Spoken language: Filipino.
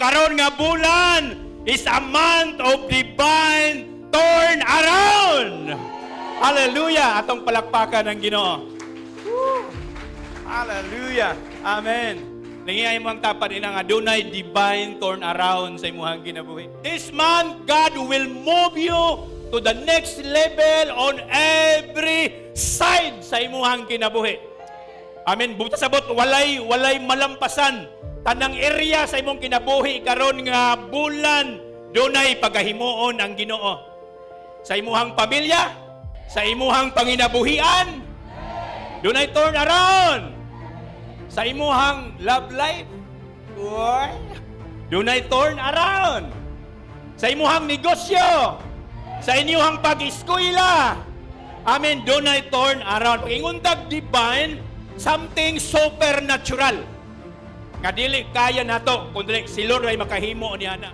Karon nga bulan is a month of divine turn around. Hallelujah! Atong palakpakan ng Ginoo. Hallelujah! Amen. Nangiyay mo ang tapat ina nga dunay divine turn around sa imong kinabuhi. This month, God will move you to the next level on every side sa imong kinabuhi. Amen. Buta sabot walay malampasan tanang area sa imong kinabuhi karon nga bulan dunay pagahimuon ang Ginoo. Sa imong pamilya, sa imong panginabuhian, dunay turn around. Sa imong love life, dunay turn around. Sa imong negosyo, sa inyong pag-eskwela, amen, dunay turn around. Pag-inguntag divine, something supernatural. Nga dili kaya nato, kundi si Lord ay makahimo niya na.